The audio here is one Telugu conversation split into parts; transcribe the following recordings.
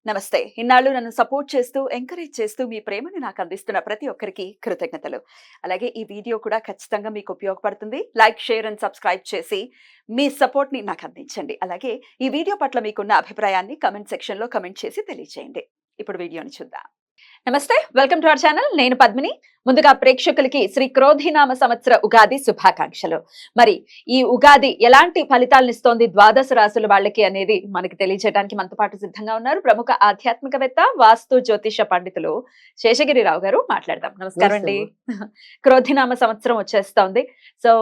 నమస్తే. ఇన్నాళ్ళు నన్ను సపోర్ట్ చేస్తూ, ఎంకరేజ్ చేస్తూ మీ ప్రేమని నాకు అందిస్తున్న ప్రతి ఒక్కరికి కృతజ్ఞతలు. అలాగే ఈ వీడియో కూడా ఖచ్చితంగా మీకు ఉపయోగపడుతుంది. లైక్, షేర్ అండ్ సబ్స్క్రైబ్ చేసి మీ సపోర్ట్‌ని నాకు అందించండి. అలాగే ఈ వీడియో పట్ల మీకున్న అభిప్రాయాన్ని కామెంట్ సెక్షన్‌లో కామెంట్ చేసి తెలియజేయండి. ఇప్పుడు వీడియోని చూద్దాం. నమస్తే, వెల్కమ్ టు అవర్ ఛానల్. నేను పద్మిని. ముందుగా ప్రేక్షకులకి శ్రీ క్రోధినామ సంవత్సర ఉగాది శుభాకాంక్షలు. మరి ఈ ఉగాది ఎలాంటి ఫలితాలను ఇస్తోంది ద్వాదశ రాశుల వాళ్ళకి అనేది మనకి తెలియజేయడానికి మనతో పాటు సిద్ధంగా ఉన్నారు ప్రముఖ ఆధ్యాత్మికవేత్త, వాస్తు జ్యోతిష పండితులు శేషగిరిరావు గారు. మాట్లాడదాం. నమస్కారం అండి. క్రోధినామ సంవత్సరం వచ్చేస్తోంది. సో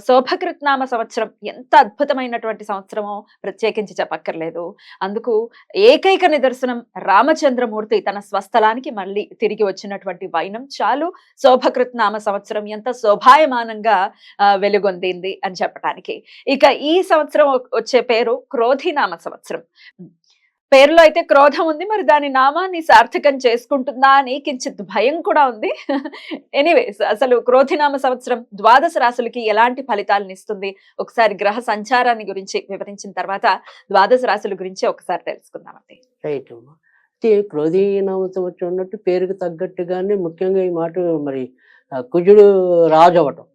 శోభకృత్నామ సంవత్సరం ఎంత అద్భుతమైనటువంటి సంవత్సరమో ప్రత్యేకించి చెప్పక్కర్లేదు. అందుకు ఏకైక నిదర్శనం రామచంద్రమూర్తి తన స్వస్థలానికి మళ్ళీ తిరిగి వచ్చినటువంటి వైనం చాలు శోభకృత్నామ సంవత్సరం ఎంత శోభాయమానంగా వెలుగొందింది అని చెప్పడానికి. ఇక ఈ సంవత్సరం వచ్చే పేరు క్రోధినామ సంవత్సరం. పేరులో అయితే క్రోధం ఉంది, మరి దాని నామాన్ని సార్థకం చేసుకుంటుందా అని కించిత్ భయం కూడా ఉంది. ఎనీవేస్, అసలు క్రోధినామ సంవత్సరం ద్వాదశ రాశులకి ఎలాంటి ఫలితాలను ఇస్తుంది ఒకసారి గ్రహ సంచారాన్ని గురించి వివరించిన తర్వాత ద్వాదశ రాశుల గురించి ఒకసారి తెలుసుకుందామండి. రైట్ అమ్మా. క్రోధీనామ సంవత్సరం ఉన్నట్టు పేరుకు తగ్గట్టుగానే ముఖ్యంగా ఈ మాట మరి కుజుడు రాజు అవ్వటం.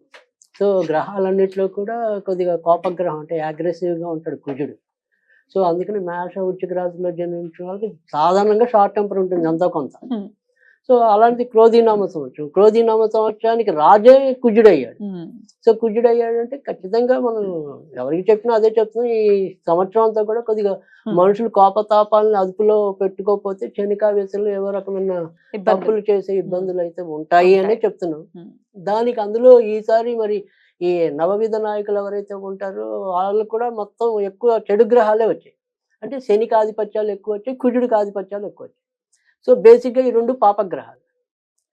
సో గ్రహాలన్నింటిలో కూడా కొద్దిగా కోపగ్రహం, అంటే అగ్రెసివ్గా ఉంటాడు కుజుడు. సో అందుకని మేష వృశ్చిక రాశిలో జన్మించిన వాళ్ళకి సాధారణంగా షార్ట్ టెంపర్ ఉంటుంది ఎంతో కొంత. సో అలాంటి క్రోధీనామ సంవత్సరం, క్రోధీనామ సంవత్సరానికి రాజే కుజుడయ్యాడు. సో కుజుడయ్యాడంటే ఖచ్చితంగా మనం ఎవరికి చెప్పినా అదే చెప్తున్నాం. ఈ సంవత్సరం అంతా కూడా కొద్దిగా మనుషులు కోపతాపాలను అదుపులో పెట్టుకోకపోతే క్షణికావేశంలో ఏవో రకమైన తప్పులు చేసే ఇబ్బందులు అయితే ఉంటాయి అనే చెప్తున్నాం. దానికి అందులో ఈసారి మరి ఈ నవవిధ నాయకులు ఎవరైతే ఉంటారో వాళ్ళు కూడా మొత్తం ఎక్కువ చెడు గ్రహాలే వచ్చాయి. అంటే శనికి ఆధిపత్యాలు ఎక్కువ వచ్చాయి, కుజుడికి ఆధిపత్యాలు ఎక్కువ వచ్చాయి. సో బేసిక్గా ఈ రెండు పాపగ్రహాలు.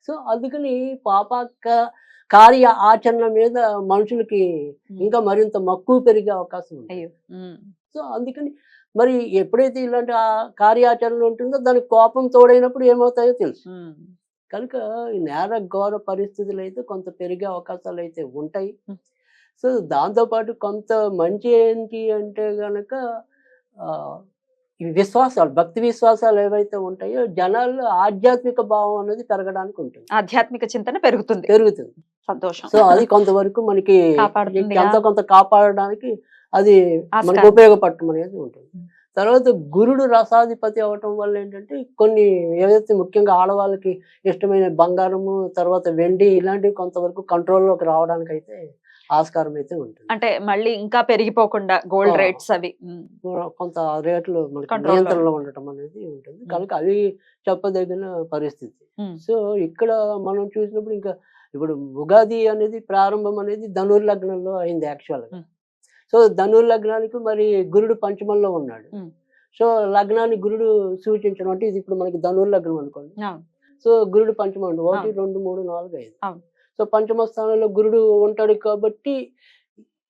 సో అందుకని కార్య ఆచరణ మీద మనుషులకి ఇంకా మరింత మక్కువ పెరిగే అవకాశం ఉంది. సో అందుకని మరి ఎప్పుడైతే ఇలాంటి కార్యాచరణ ఉంటుందో దానికి కోపం తోడైనప్పుడు ఏమవుతాయో తెలుసు. కనుక ఈ నేర ఘోర పరిస్థితులు అయితే కొంత పెరిగే అవకాశాలు అయితే ఉంటాయి. సో దాంతోపాటు కొంత మంచి ఏంటి అంటే గనక ఈ విశ్వాసాలు, భక్తి విశ్వాసాలు ఏవైతే ఉంటాయో జనాల్లో ఆధ్యాత్మిక భావం అనేది పెరగడానికి ఉంటుంది. ఆధ్యాత్మిక చింతన పెరుగుతుంది. సంతోషం. సో అది కొంతవరకు మనకి ఎంతో కొంత కాపాడడానికి అది మనకు ఉపయోగపడటం అనేది ఉంటుంది. తర్వాత గురుడు రసాధిపతి అవటం వల్ల ఏంటంటే కొన్ని ఏదైతే ముఖ్యంగా ఆడవాళ్ళకి ఇష్టమైన బంగారము, తర్వాత వెండి ఇలాంటివి కొంతవరకు కంట్రోల్లోకి రావడానికి అయితే ఆస్కారం అయితే ఉంటుంది. అంటే మళ్ళీ ఇంకా పెరిగిపోకుండా గోల్డ్ రేట్స్ అవి కొంత రేట్లు మనకి నియంత్రణలో ఉండటం అనేది ఉంటుంది. కనుక అవి చెప్పదగిన పరిస్థితి. సో ఇక్కడ మనం చూసినప్పుడు ఇంకా ఇప్పుడు ఉగాది అనేది ప్రారంభం అనేది ధనుర్ లగ్నంలో అయింది యాక్చువల్గా. సో ధనుర్ లగ్నానికి మరి గురుడు పంచమంలో ఉన్నాడు. సో లగ్నాన్ని గురుడు సూచించడం అంటే ఇది ఇప్పుడు మనకి ధనుర్ లగ్నం అనుకోండి. సో గురుడు పంచమం 1, 2, 3, 4, 5. సో పంచమ స్థానంలో గురుడు ఉంటాడు కాబట్టి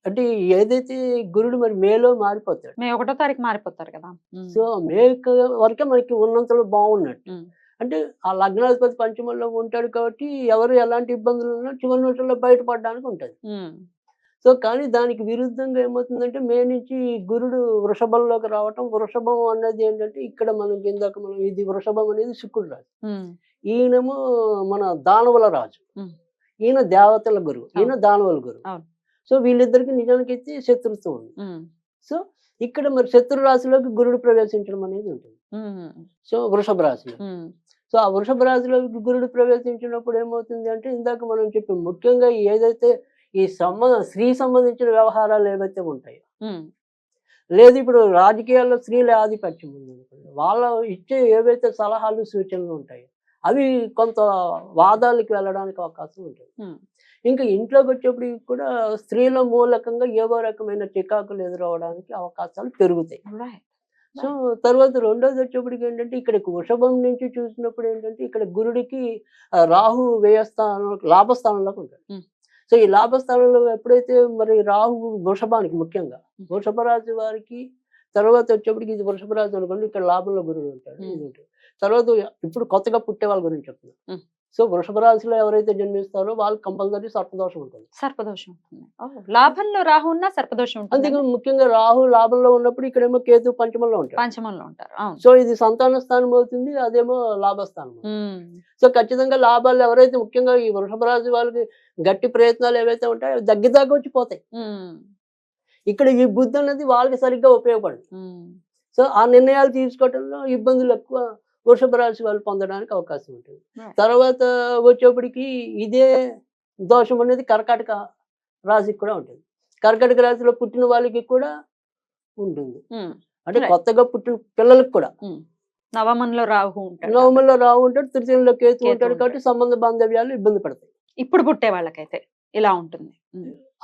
అంటే ఏదైతే గురుడు మరి మేలో మారిపోతాడు. మే 1వ తారీఖు మారిపోతారు కదా. సో మే వరకే మనకి ఉన్నంతలో బాగున్నట్టు. అంటే ఆ లగ్నాధిపతి పంచమంలో ఉంటాడు కాబట్టి ఎవరు ఎలాంటి ఇబ్బందులు ఉన్నా చివరి నిమిషంలో బయటపడడానికి ఉంటుంది. సో కానీ దానికి విరుద్ధంగా ఏమవుతుందంటే మే నుంచి గురుడు వృషభంలోకి రావటం. వృషభం అనేది ఏంటంటే ఇక్కడ మనకి ఇందాక మనం ఇది వృషభం అనేది శుక్రుడు రాజు, ఈయనేమో మన దానవుల రాజు, ఈయన దేవతల గురువు, ఈయన దానవుల గురువు. సో వీళ్ళిద్దరికి నిజానికైతే శత్రుత్వం ఉంది. సో ఇక్కడ మరి శత్రు రాశిలోకి గురుడు ప్రవేశించడం అనేది ఉంటుంది. సో వృషభ రాశిలో. సో ఆ వృషభ రాశిలోకి గురుడు ప్రవేశించినప్పుడు ఏమవుతుంది అంటే ఇందాక మనం చెప్పాం ముఖ్యంగా ఏదైతే ఈ స్త్రీ సంబంధించిన వ్యవహారాలు ఏవైతే ఉంటాయో, లేదు ఇప్పుడు రాజకీయాల్లో స్త్రీల ఆధిపత్యం ఉంది, వాళ్ళ ఇచ్చే ఏవైతే సలహాలు సూచనలు ఉంటాయో అవి కొంత వాదాలకు వెళ్ళడానికి అవకాశం ఉంటుంది. ఇంకా ఇంట్లోకి వచ్చేప్పుడు కూడా స్త్రీల మూలకంగా ఏవో రకమైన చికాకులు ఎదురవడానికి అవకాశాలు పెరుగుతాయి. సో తర్వాత రెండోది వచ్చేప్పటికి ఏంటంటే ఇక్కడ వృషభం నుంచి చూసినప్పుడు ఏంటంటే ఇక్కడ గురుడికి రాహు వ్యయస్థానం లాభస్థానంలోకి ఉంటాడు. సో ఈ లాభస్థానంలో ఎప్పుడైతే మరి రాహు వృషభానికి ముఖ్యంగా వృషభ రాశి వారికి తర్వాత వచ్చేప్పటికి ఇది వృషభ రాశి అనుకోండి, ఇక్కడ లాభంలో గురుడు ఉంటాడు. ఇది ఉంటుంది. తర్వాత ఇప్పుడు కొత్తగా పుట్టే వాళ్ళ గురించి చెప్తున్నాను. సో వృషభ రాశిలో ఎవరైతే జన్మిస్తారో వాళ్ళకి కంపల్సరీ సర్పదోషం ఉంటుంది. సర్పదోషం ఉంటుంది. లాభంలో రాహు ఉన్నా సర్పదోషం ఉంటుంది. అందుకే ముఖ్యంగా రాహు లాభంలో ఉన్నప్పుడు ఇక్కడేమో కేతు పంచమంలో ఉంటారు. పంచమంలో ఉంటారు. అవును. సో ఇది సంతాన స్థానం అవుతుంది, అదేమో లాభస్థానం. సో ఖచ్చితంగా లాభాలు ఎవరైతే ముఖ్యంగా ఈ వృషభ రాశి వాళ్ళకి గట్టి ప్రయత్నాలు ఏవైతే ఉంటాయో అవి దగ్గర వచ్చి పోతాయి. ఇక్కడ ఈ బుద్ధి అనేది వాళ్ళకి సరిగ్గా ఉపయోగపడదు. సో ఆ నిర్ణయాలు తీసుకోవడంలో ఇబ్బందులు ఎక్కువ వృషభ రాశి వాళ్ళు పొందడానికి అవకాశం ఉంటుంది. తర్వాత వచ్చేప్పటికి ఇదే దోషం అనేది కర్కాటక రాశికి కూడా ఉంటుంది. కర్కాటక రాశిలో పుట్టిన వాళ్ళకి కూడా ఉంటుంది. అంటే కొత్తగా పుట్టిన పిల్లలకు కూడా నవమంలో రాహు ఉంటాడు. నవమంలో రాహు ఉంటాడు, తృతీయంలో కేతు ఉంటాడు. కాబట్టి సంబంధ బాంధవ్యాలు ఇబ్బంది పడతాయి. ఇప్పుడు పుట్టే వాళ్ళకైతే ఇలా ఉంటుంది.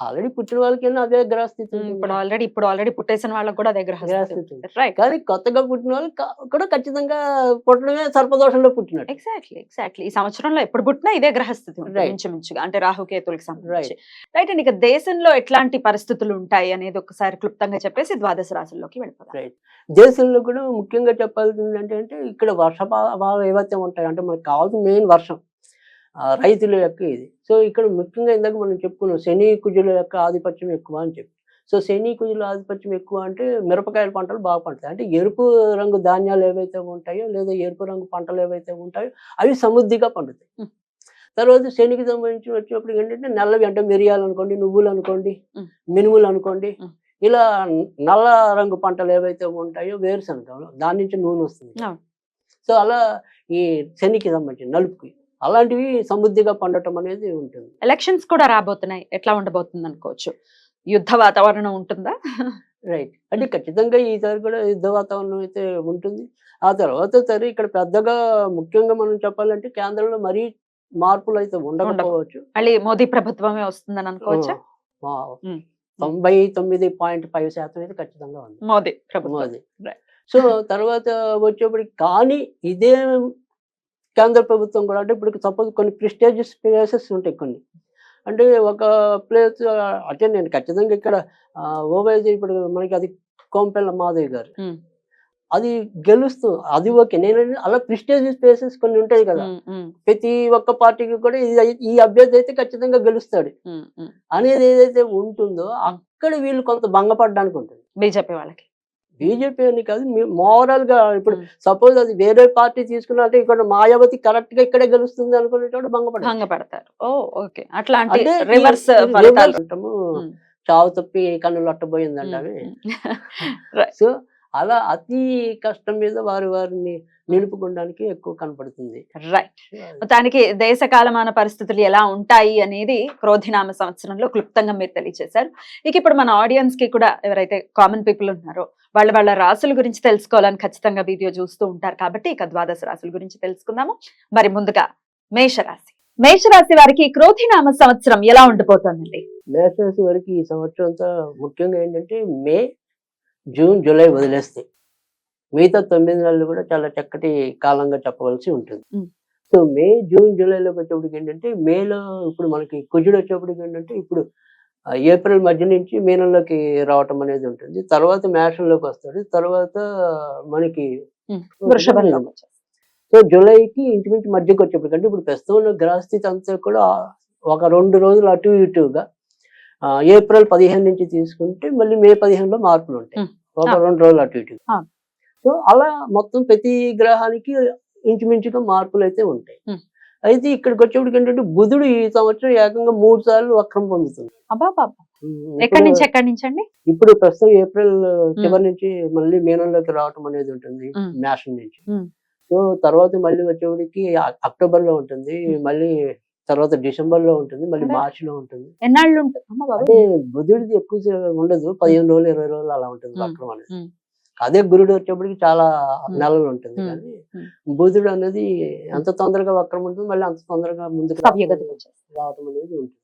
ఆల్రెడీ పుట్టిన వాళ్ళకి అదే గ్రహస్థితి. ఇప్పుడు ఆల్రెడీ పుట్టేసిన వాళ్ళకి కూడా అదే గ్రహస్థితి. కానీ కొత్తగా పుట్టిన వాళ్ళకి కూడా ఖచ్చితంగా పుట్టడమే సర్పదోషంలో పుట్టినట్టు. ఎగ్జాక్ట్లీ ఈ సంవత్సరంలో ఎప్పుడు పుట్టినా ఇదే గ్రహస్థితి ఇంచుమించుగా, అంటే రాహుకేతులకు సంబంధించి. రైట్ అండి. ఇక దేశంలో ఎట్లాంటి పరిస్థితులు ఉంటాయి అనేది ఒకసారి క్లుప్తంగా చెప్పేసి ద్వాదశ రాశుల్లోకి వెళ్ళిపోతాం. రైట్. దేశంలో కూడా ముఖ్యంగా చెప్పాల్సింది అంటే ఇక్కడ వర్షపాతాలు ఏవైతే ఉంటాయి అంటే మనకు కావాల్సిన మెయిన్ వర్షం, రైతుల యొక్క ఇది. సో ఇక్కడ ముఖ్యంగా ఇందాక మనం చెప్పుకున్నాం శని కుజుల యొక్క ఆధిపత్యం ఎక్కువ అని చెప్పి. సో శని కుజుల ఆధిపత్యం ఎక్కువ అంటే మిరపకాయల పంటలు బాగా పండుతాయి. అంటే ఎరుపు రంగు ధాన్యాలు ఏవైతే ఉంటాయో లేదా ఎరుపు రంగు పంటలు ఏవైతే ఉంటాయో అవి సమృద్ధిగా పండుతాయి. తర్వాత శనికి సంబంధించి వచ్చినప్పుడు ఏంటంటే నల్లవి అంటే మిరియాలు అనుకోండి, నువ్వులు అనుకోండి, మినుములు అనుకోండి, ఇలా నల్ల రంగు పంటలు ఏవైతే ఉంటాయో వేరుశనగ దాని నుంచి నూనె వస్తుంది. సో అలా ఈ శనికి సంబంధించి నలుపుకి అలాంటివి సమృద్ధిగా పండటం అనేది ఉంటుంది. ఎలక్షన్స్ కూడా రాబోతున్నాయి, ఎట్లా ఉండబోతుంది అనుకోవచ్చు? యుద్ధ వాతావరణం ఉంటుందా? రైట్. అంటే ఖచ్చితంగా ఈసారి కూడా యుద్ధ వాతావరణం అయితే ఉంటుంది. ఆ తర్వాత సరే ఇక్కడ పెద్దగా ముఖ్యంగా మనం చెప్పాలంటే కేంద్రంలో మరీ మార్పులు అయితే ఉండకపోవచ్చు. మళ్ళీ మోదీ ప్రభుత్వమే వస్తుందని అనుకోవచ్చా? 99.5% అయితే ఖచ్చితంగా ఉంది మోదీ ప్రభుత్వం. సో తర్వాత వచ్చేప్పటికి కానీ ఇదే కేంద్ర ప్రభుత్వం కూడా అంటే ఇప్పుడు సపోజ్ కొన్ని ప్రెస్టీజియస్ ప్లేసెస్ ఉంటాయి కొన్ని. అంటే ఒక ప్లేస్ అంటే నేను ఖచ్చితంగా ఇక్కడ ఓవైసీ ఇప్పుడు మనకి అది కోంపెల్ల మాధవి గారు అది గెలుస్తూ అది ఓకే. నేను అలా ప్రెస్టీజియస్ ప్లేసెస్ కొన్ని ఉంటాయి కదా, ప్రతి ఒక్క పార్టీకి కూడా ఈ అభ్యర్థి అయితే ఖచ్చితంగా గెలుస్తాడు అనేది ఏదైతే ఉంటుందో అక్కడ వీళ్ళు కొంత భంగపడడానికి ఉంటుంది బీజేపీ వాళ్ళకి. బీజేపీ అని కాదు, మోరల్ గా ఇప్పుడు సపోజ్ అది వేరే పార్టీ తీసుకున్నా అంటే ఇక్కడ మాయావతి కరెక్ట్ గా ఇక్కడే గెలుస్తుంది అనుకునేటప్పుడు భంగపడతారు. అట్లాంటి రివర్స్ అంటాము, చావు తప్పి కన్నులు అట్టబోయిందంటే. సో అలా అతి కష్టం మీద వారిని నిలుపుకోవడానికి ఎక్కువ కనపడుతుంది. రైట్. మొత్తానికి దేశ కాలమాన పరిస్థితులు ఎలా ఉంటాయి అనేది క్రోధినామ సంవత్సరంలో క్లుప్తంగా మీరు తెలియజేశారు. ఇక ఇప్పుడు మన ఆడియన్స్ కి కూడా ఎవరైతే కామన్ పీపుల్ ఉన్నారో వాళ్ళ రాశుల గురించి తెలుసుకోవాలని ఖచ్చితంగా వీడియో చూస్తూ ఉంటారు కాబట్టి ఇక ద్వాదశ రాశుల గురించి తెలుసుకుందాము. మరి ముందుగా మేషరాశి. మేషరాశి వారికి క్రోధినామ సంవత్సరం ఎలా ఉండిపోతుందండి? మేషరాశి వారికి ఈ సంవత్సరం అంతా ముఖ్యంగా ఏంటంటే మే, జూన్, జూలై వదిలేస్తే మిగతా 9 నెలలు కూడా చాలా చక్కటి కాలంగా చెప్పవలసి ఉంటుంది. సో మే, జూన్, జూలైలోకి వచ్చేప్పటికి ఏంటంటే మేలో ఇప్పుడు మనకి కుజుడు వచ్చేప్పటికి ఏంటంటే ఇప్పుడు ఏప్రిల్ మధ్య నుంచి మీనంలోకి రావటం అనేది ఉంటుంది. తర్వాత మేషంలోకి వస్తాడు. తర్వాత మనకి సో జూలైకి ఇంచుమించు మధ్యకి వచ్చేప్పటికి అంటే ఇప్పుడు ప్రస్తుతం ఉన్న గ్రహస్థితి అంతా కూడా ఒక 2 రోజులు అటు ఇటుగా ఏప్రిల్ 15 నుంచి తీసుకుంటే మళ్ళీ మే 15లో మార్పులు ఉంటాయి, ఒక 2 రోజులు అటు ఇటుగా. సో అలా మొత్తం ప్రతి గ్రహానికి ఇంచుమించుగా మార్పులు అయితే ఉంటాయి. అయితే ఇక్కడికి వచ్చేప్పటికి ఏంటంటే బుధుడు ఈ సంవత్సరం ఏకంగా 3 సార్లు వక్రం పొందుతుంది. ఎక్కడి నుంచి అండి? ఇప్పుడు ప్రస్తుతం ఏప్రిల్ చివరి నుంచి మళ్ళీ మీనంలోకి రావటం అనేది ఉంటుంది మేషం నుంచి. సో తర్వాత మళ్ళీ వచ్చేప్పటికి అక్టోబర్ లో ఉంటుంది, మళ్ళీ తర్వాత డిసెంబర్ లో ఉంటుంది, మళ్ళీ మార్చి లో ఉంటుంది. ఎన్నాళ్ళు అంటే బుధుడిది ఎక్కువ ఉండదు, 15 రోజులు 20 రోజులు అలా ఉంటుంది వక్రం అనేది. అదే గురుడు వచ్చేప్పటికి చాలా నెలలు ఉంటుంది. కానీ బుధుడు అనేది ఎంత తొందరగా వక్రం ఉంటుంది, మళ్ళీ అంత తొందరగా ముందుకు రావటం అనేది ఉంటుంది.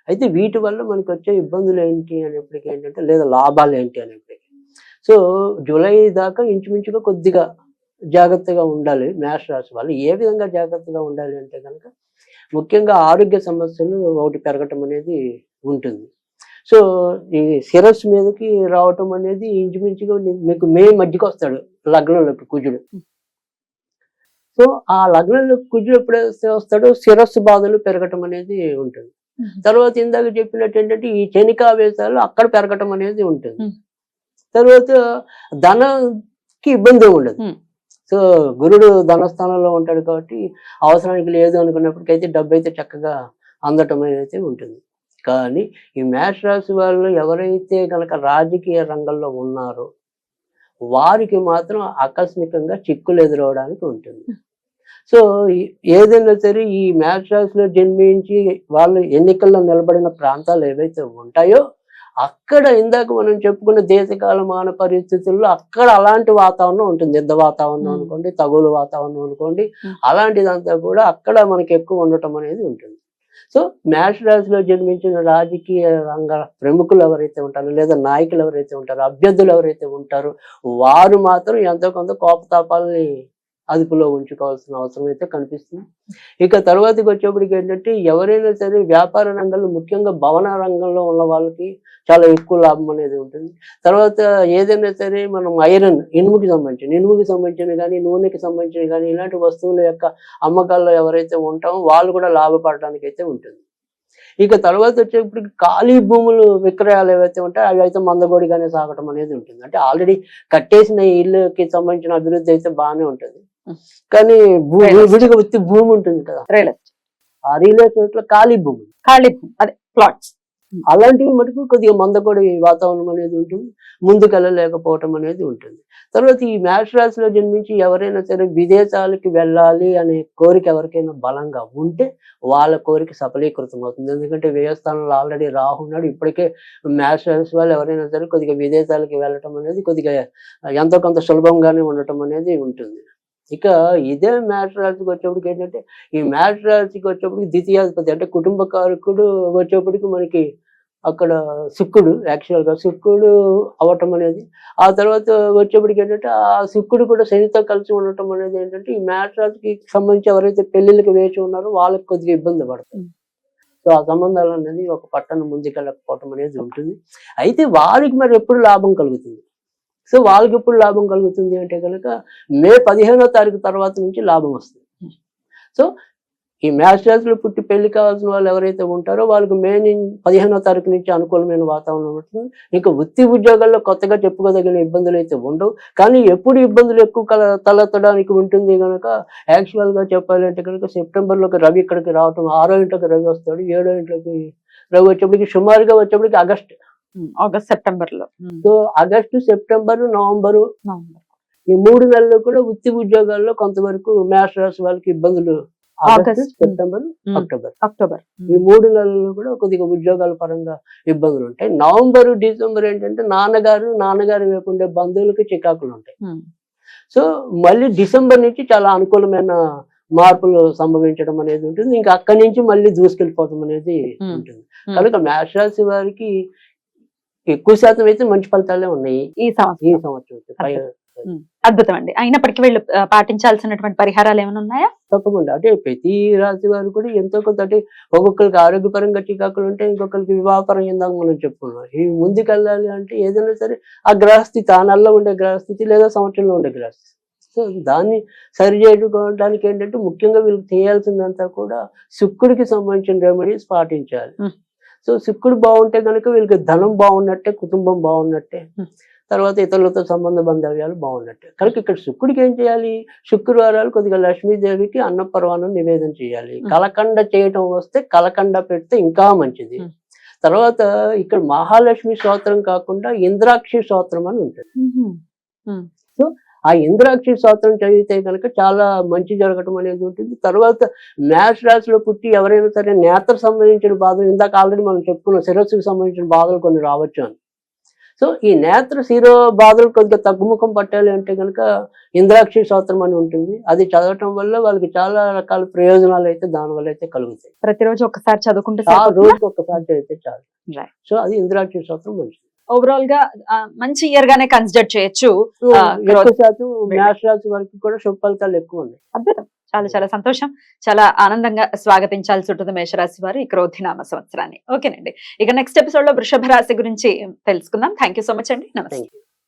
అయితే వీటి వల్ల మనకు వచ్చే ఇబ్బందులు ఏంటి అనేప్పటికీ ఏంటంటే లేదా లాభాలు ఏంటి అనేప్పటికీ సో జూలై దాకా ఇంచుమించుగా కొద్దిగా జాగ్రత్తగా ఉండాలి మేష రాశి వాళ్ళు. ఏ విధంగా జాగ్రత్తగా ఉండాలి అంటే కనుక ముఖ్యంగా ఆరోగ్య సమస్యలు ఒకటి పెరగటం అనేది ఉంటుంది. సో ఈ శిరస్సు మీదకి రావటం అనేది ఇంచుమించుగా మీకు మే మధ్యకి వస్తాడు లగ్నంలోకి కుజుడు. సో ఆ లగ్నంలో కుజుడు ఎప్పుడైతే వస్తాడో శిరస్సు బాధలు పెరగటం అనేది ఉంటుంది. తర్వాత ఇందాక చెప్పినట్టు ఏంటంటే ఈ క్షణికావేశాలు అక్కడ పెరగటం అనేది ఉంటుంది. తర్వాత ధనకి ఇబ్బంది ఉండదు. సో గురుడు ధనస్థానంలో ఉంటాడు కాబట్టి అవసరానికి లేదు అనుకున్నప్పటికైతే డబ్బు అయితే చక్కగా అందటం అనేది ఉంటుంది. కానీ ఈ మేష రాశి వాళ్ళు ఎవరైతే కనుక రాజకీయ రంగంలో ఉన్నారో వారికి మాత్రం ఆకస్మికంగా చిక్కులు ఎదురవడానికి ఉంటుంది. సో ఏదైనా సరే ఈ మేష రాశిలో జన్మించి వాళ్ళు ఎన్నికల్లో నిలబడిన ప్రాంతాలు ఏవైతే ఉంటాయో అక్కడ ఇందాక మనం చెప్పుకున్న దేశకాలమాన పరిస్థితుల్లో అక్కడ అలాంటి వాతావరణం ఉంటుంది. యుద్ధ వాతావరణం అనుకోండి, తగులు వాతావరణం అనుకోండి, అలాంటిదంతా కూడా అక్కడ మనకి ఎక్కువ ఉండటం అనేది ఉంటుంది. సో మేష రాశిలో జన్మించిన రాజకీయ రంగ ప్రముఖులు ఎవరైతే ఉంటారో లేదా నాయకులు ఎవరైతే ఉంటారో అభ్యర్థులు ఎవరైతే ఉంటారో వారు మాత్రం ఎంతో కొంత కోపతాపాలని అదుపులో ఉంచుకోవాల్సిన అవసరం అయితే కనిపిస్తుంది. ఇక తర్వాతకి వచ్చేప్పటికి ఏంటంటే ఎవరైనా సరే వ్యాపార రంగంలో ముఖ్యంగా భవన రంగంలో ఉన్న వాళ్ళకి చాలా ఎక్కువ లాభం అనేది ఉంటుంది. తర్వాత ఏదైనా సరే మనం ఐరన్ ఇనుముకి సంబంధించిన కానీ నూనెకి సంబంధించిన కానీ ఇలాంటి వస్తువుల యొక్క అమ్మకాల్లో ఎవరైతే ఉంటామో వాళ్ళు కూడా లాభపడడానికి అయితే ఉంటుంది. ఇక తర్వాత వచ్చేప్పటికి ఖాళీ భూములు విక్రయాలు ఏవైతే ఉంటాయో అవి అయితే మందగోడిగానే సాగటం అనేది ఉంటుంది. అంటే ఆల్రెడీ కట్టేసిన ఇల్లుకి సంబంధించిన అభివృద్ధి అయితే బాగానే ఉంటుంది. కానీ విడిగా వచ్చి భూమి ఉంటుంది కదా, ఆ రియల్ ఎస్టేట్ లో ఖాళీ భూమి అదే ప్లాట్స్ అలాంటివి మటుకు కొద్దిగా మందకొడి వాతావరణం అనేది ఉంటుంది, ముందుకెళ్ళలేకపోవటం అనేది ఉంటుంది. తర్వాత ఈ మేష రాశిలో జన్మించి ఎవరైనా సరే విదేశాలకి వెళ్ళాలి అనే కోరిక ఎవరికైనా బలంగా ఉంటే వాళ్ళ కోరిక సఫలీకృతం అవుతుంది. ఎందుకంటే వ్యయస్థానంలో ఆల్రెడీ రాహు ఉన్నాడు. ఇప్పటికే మేష రాశి వాళ్ళు ఎవరైనా సరే కొద్దిగా విదేశాలకి వెళ్ళటం అనేది కొద్దిగా ఎంతో కొంత సులభంగానే ఉండటం అనేది ఉంటుంది. ఇక ఇదే మేష రాశికి వచ్చేప్పటికి ఏంటంటే ఈ మేష రాశికి వచ్చేప్పటికి ద్వితీయాధిపతి అంటే కుటుంబ కారకుడు వచ్చేప్పటికి మనకి అక్కడ శుక్రుడు, యాక్చువల్గా శుక్రుడు అవటం అనేది, ఆ తర్వాత వచ్చేప్పటికి ఏంటంటే ఆ శుక్రుడు కూడా శనితో కలిసి ఉండటం అనేది ఏంటంటే ఈ మేష రాశికి సంబంధించి ఎవరైతే పెళ్లిళ్ళకి వేచి ఉన్నారో వాళ్ళకి కొద్దిగా ఇబ్బంది పడుతుంది. సో ఆ సంబంధాలు అనేది ఒక పట్టణం ముందుకెళ్ళకపోవటం అనేది ఉంటుంది. అయితే వారికి మరి ఎప్పుడు లాభం కలుగుతుంది? సో వాళ్ళకి ఎప్పుడు లాభం కలుగుతుంది అంటే కనుక మే 15వ తారీఖు తర్వాత నుంచి లాభం వస్తుంది. సో ఈ మేష రాశిలో పుట్టి పెళ్లి కావాల్సిన వాళ్ళు ఎవరైతే ఉంటారో వాళ్ళకి మే 15వ తారీఖు నుంచి అనుకూలమైన వాతావరణం ఉంటుంది. ఇంకా వృత్తి ఉద్యోగాల్లో కొత్తగా చెప్పుకోదగిన ఇబ్బందులు అయితే ఉండవు. కానీ ఎప్పుడు ఇబ్బందులు ఎక్కువ తలెత్తడానికి ఉంటుంది కనుక యాక్చువల్గా చెప్పాలంటే కనుక సెప్టెంబర్లోకి రవి ఇక్కడికి రావటం, 6వ ఇంట్లోకి రవి వస్తాడు, 7వ ఇంట్లోకి రవి వచ్చేప్పటికి సుమారుగా వచ్చేప్పటికి ఆగస్ట్ సెప్టెంబర్ లో. సో ఆగస్టు, సెప్టెంబరు, నవంబరు ఈ 3 నెలలు కూడా వృత్తి ఉద్యోగాల్లో కొంతవరకు మేష రాశి వాళ్ళకి ఇబ్బందులు. ఆగస్టు, సెప్టెంబర్, అక్టోబర్ ఈ 3 నెలల్లో కూడా కొద్దిగా ఉద్యోగాల పరంగా ఇబ్బందులు ఉంటాయి. నవంబరు, డిసెంబర్ ఏంటంటే నాన్నగారు వైపు ఉండే బంధువులకి చికాకులు ఉంటాయి. సో మళ్ళీ డిసెంబర్ నుంచి చాలా అనుకూలమైన మార్పులు సంభవించడం అనేది ఉంటుంది. ఇంకా అక్కడి నుంచి మళ్ళీ దూసుకెళ్ళిపోవడం అనేది ఉంటుంది. కనుక మేష రాశి వారికి ఎక్కువ శాతం అయితే మంచి ఫలితాలే ఉన్నాయి ఈ సంవత్సరం. అద్భుతం అండి. అయినప్పటికీ వీళ్ళు పాటించాల్సినటువంటి పరిహారాలు ఏమైనా ఉన్నాయా? తప్పకుండా. అంటే ప్రతి రాశి వారు కూడా ఎంతో కొంత అంటే ఒక్కొక్కరికి ఆరోగ్యపరంగా చికాకులు ఉంటాయి, ఇంకొకరికి వివాహపరంగా ఇందాక మనం చెప్పుకున్నాం. ఈ ముందుకెళ్ళాలి అంటే ఏదైనా సరే ఆ గ్రహస్థితి, ఆ నెలలో ఉండే గ్రహస్థితి లేదా సంవత్సరంలో ఉండే గ్రహస్థితి, సో దాన్ని సరి చేసుకోవడానికి ఏంటంటే ముఖ్యంగా వీళ్ళకి చేయాల్సిందంతా కూడా శుక్రుడికి సంబంధించిన రెమెడీస్ పాటించాలి. సో శుక్రుడు బాగుంటే కనుక వీళ్ళకి ధనం బాగున్నట్టే, కుటుంబం బాగున్నట్టే, తర్వాత ఇతరులతో సంబంధ బాంధవ్యాలు బాగున్నట్టే. కనుక ఇక్కడ శుక్రుడికి ఏం చేయాలి? శుక్రవారాలు కొద్దిగా లక్ష్మీదేవికి అన్నపర్వాణం నివేదన చేయాలి. కలకండ చేయటం వస్తే కలకండ పెడితే ఇంకా మంచిది. తర్వాత ఇక్కడ మహాలక్ష్మి స్తోత్రం కాకుండా ఇంద్రాక్షి స్తోత్రం అని ఉంటుంది. సో ఆ ఇంద్రాక్షి స్తోత్రం చదివితే కనుక చాలా మంచి జరగటం అనేది ఉంటుంది. తర్వాత మేష రాశిలో పుట్టి ఎవరైనా సరే నేత్ర సంబంధించిన బాధలు, ఇందాక ఆల్రెడీ మనం చెప్పుకున్న శిరస్సుకు సంబంధించిన బాధలు కొన్ని రావచ్చు అని. సో ఈ నేత్ర శిరో బాధలు కొద్దిగా తగ్గుముఖం పట్టాలి అంటే కనుక ఇంద్రాక్షి స్తోత్రం అని ఉంటుంది. అది చదవటం వల్ల వాళ్ళకి చాలా రకాల ప్రయోజనాలు అయితే దానివల్ల అయితే కలుగుతాయి. ప్రతిరోజు ఒకసారి చదువుకుంటే రోజుకి ఒక్కసారి చదివితే చాలు. సో అది ఇంద్రాక్షి స్తోత్రం మంచిది. ఓవరాల్ గా మంచి ఇయర్ గానే కన్సిడర్ చేయొచ్చు. ఎక్కువ శాతం మేష రాశి వరకు కూడా శుభ ఫలితాలు ఎక్కువ ఉన్నాయి. అద్భుతం. చాలా చాలా సంతోషం. చాలా ఆనందంగా స్వాగతించాల్సి ఉంటుంది మేషరాశి వారు ఈ క్రోధినామ సంవత్సరాన్ని. ఓకేనండి. ఇక నెక్స్ట్ ఎపిసోడ్ లో వృషభ రాశి గురించి తెలుసుకుందాం. థ్యాంక్ యూ సో మచ్ అండి. నమస్తే.